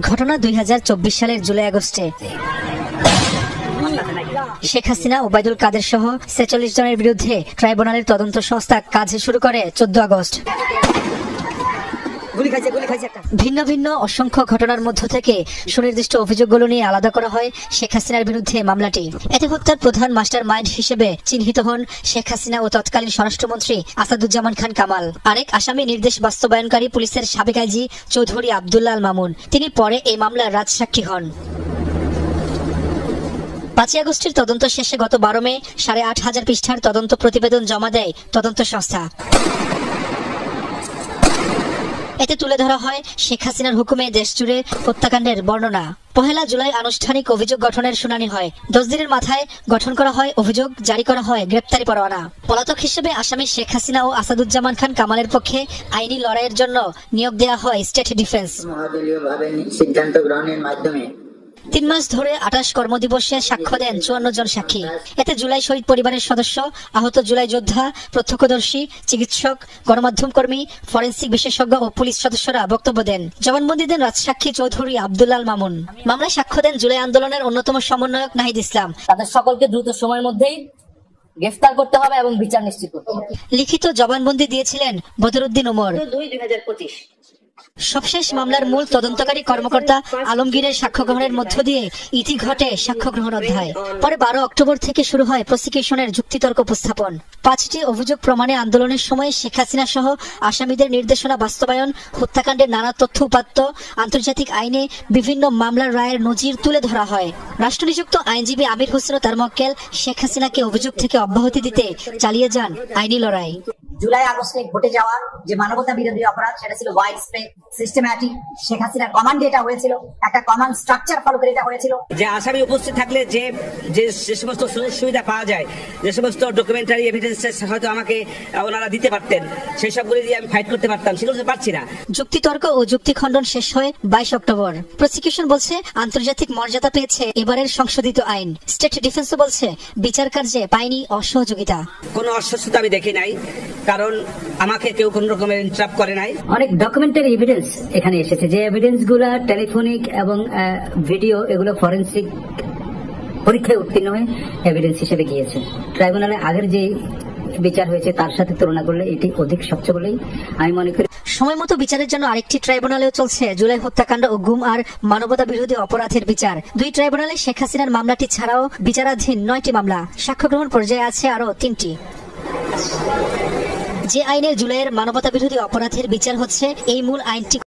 ঘটনা 2024 সালের জুলাই আগস্টে শেখ হাসিনা, ওবায়দুল কাদের সহ ৪৬ জনের বিরুদ্ধে ট্রাইব্যুনালের তদন্ত সংস্থা কাজ শুরু করে ১৪ আগস্ট। ভিন্ন ভিন্ন অসংখ্য ঘটনার মধ্য থেকে সুনির্দিষ্ট অভিযোগগুলো নিয়ে আলাদা করা হয় শেখ হাসিনার বিরুদ্ধে মামলাটি। এতে হত্যার প্রধান মাস্টার মাইন্ড হিসেবে চিহ্নিত হন শেখ হাসিনা ও তৎকালীন স্বরাষ্ট্রমন্ত্রী আসাদুজ্জামান খান কামাল। আরেক আসামি নির্দেশ বাস্তবায়নকারী পুলিশের সাবেক আইজি চৌধুরী আব্দুল্লাহ আল মামুন। তিনি পরে এই মামলার রাজসাক্ষী হন। ৫ আগস্টের তদন্ত শেষে গত ১২ মে ৮,৫০০ পৃষ্ঠার তদন্ত প্রতিবেদন জমা দেয় তদন্ত সংস্থা। এতে তুলে ধরা হয় শেখ হাসিনার হুকুমে দেশজুড়ে হত্যাকাণ্ডের বর্ণনা। ১ জুলাই আনুষ্ঠানিক অভিযোগ গঠনের শুনানি হয়। ১০ দিনের মাথায় গঠন করা হয় অভিযোগ, জারি করা হয় গ্রেপ্তারি পরোয়ানা। পলাতক হিসেবে আসামি শেখ হাসিনা ও আসাদুজ্জামান খান কামালের পক্ষে আইনি লড়াইয়ের জন্য নিয়োগ দেওয়া হয় স্টেট ডিফেন্স। মহাদলীয়ভাবে সিদ্ধান্ত গ্রহণের মাধ্যমে ৩ মাস ধরে ২৮ কর্মদিবসে সাক্ষ্য দেন ৫৪ জন সাক্ষী। এতে জুলাই শহীদ পরিবারের সদস্য, আহত জুলাই যোদ্ধা, প্রত্যক্ষদর্শী, চিকিৎসক, গণমাধ্যম কর্মী, ফরেনসিক বিশেষজ্ঞ ও পুলিশ সদস্যরা বক্তব্য দেন। জবানবন্দি দেন রাজসাক্ষী চৌধুরী আব্দুল্লাহ আল মামুন। মামলায় সাক্ষ্য দেন জুলাই আন্দোলনের অন্যতম সমন্বয়ক নাহিদ ইসলাম। তাদের সকলকে দ্রুত সময়ের মধ্যেই গ্রেফতার করতে হবে এবং বিচার নিশ্চিত করতে হবে। লিখিত জবানবন্দি দিয়েছিলেন বদরুদ্দিন ওমর। ২/২/২০২৫ সবশেষ মামলার মূল তদন্তকারী কর্মকর্তা আলমগীরের সাক্ষ্য গ্রহণের মধ্য দিয়ে ইতি ঘটে সাক্ষ্য গ্রহণ অধ্যায়। পরে ১২ অক্টোবর থেকে শুরু হয় প্রসিকিউশনের যুক্তিতর্ক উপস্থাপন। ৫টি অভিযোগ প্রমাণে আন্দোলনের সময় শেখ হাসিনা সহ আসামিদের নির্দেশনা বাস্তবায়ন, হত্যাকাণ্ডের নানা তথ্য উপাত্ত, আন্তর্জাতিক আইনে বিভিন্ন মামলার রায়ের নজির তুলে ধরা হয়। রাষ্ট্রনিযুক্ত আইনজীবী আমির হোসেন ও তার মক্কেল শেখ হাসিনাকে অভিযোগ থেকে অব্যাহতি দিতে চালিয়ে যান আইনি লড়াই। জুলাই আগস্টে ঘটে যাওয়া যে মানবতা বিরোধী অপরাধ, সেটা ছিল ওয়াইড স্প্রেড, সিস্টেম্যাটিক। শেখ হাসিনার কমান্ডে এটা হয়েছিল, একটা কমান্ড স্ট্রাকচার ফলো করে এটা হয়েছিল। যে আসামি উপস্থিত থাকলে যে যে সমস্ত সুযোগ সুবিধা পাওয়া যায়, যে সমস্ত ডকুমেন্টারি এভিডেন্সেস হয়তো আমাকে ওনারা দিতে পারতেন, সেই সবগুলি দিয়ে আমি ফাইট করতে পারতাম, সেগুলো পারছি না। যুক্তিতর্ক ও যুক্তি খণ্ডন শেষ হয় ২২ অক্টোবর। প্রসিকিউশন বলছে আন্তর্জাতিক মর্যাদা পেয়েছে এবারের সংশোধিত আইন। স্টেট ডিফেন্সও বলছে বিচার কার্যে পায়নি অসহযোগিতা। কোনো অস্বস্থতা আমি দেখি নাই, কারণ আমাকে কেউ কোন রকমের ইন্টারাপ্ট করে নাই। অনেক ডকুমেন্টারি এভিডেন্স এখানে এসেছে, যে এভিডেন্স গুলা টেলিফোনিক এবং ভিডিও, এগুলো ফরেনসিক পরীক্ষায় উত্তীর্ণ হয়ে এভিডেন্স হিসেবে গিয়েছে। ট্রাইব্যুনালে আগের যে বিচার হয়েছে তার সাথে তুলনা করলে এটি অধিক স্বচ্ছ বলেই আমি মনে করি। সময় মতো বিচারের জন্য আরেকটি ট্রাইব্যুনালেও চলছে জুলাই হত্যাকাণ্ড ও গুম আর মানবতা বিরোধী অপরাধের বিচার। ২ ট্রাইব্যুনালে শেখ হাসিনার মামলাটি ছাড়াও বিচারাধীন ৯টি মামলা। সাক্ষ্য গ্রহণ পর্যায়ে আছে আরো ৩টি। যে আইনের জুলাইয়ের মানবতা বিরোধী অপরাধের বিচার হচ্ছে, এই মূল আইনটি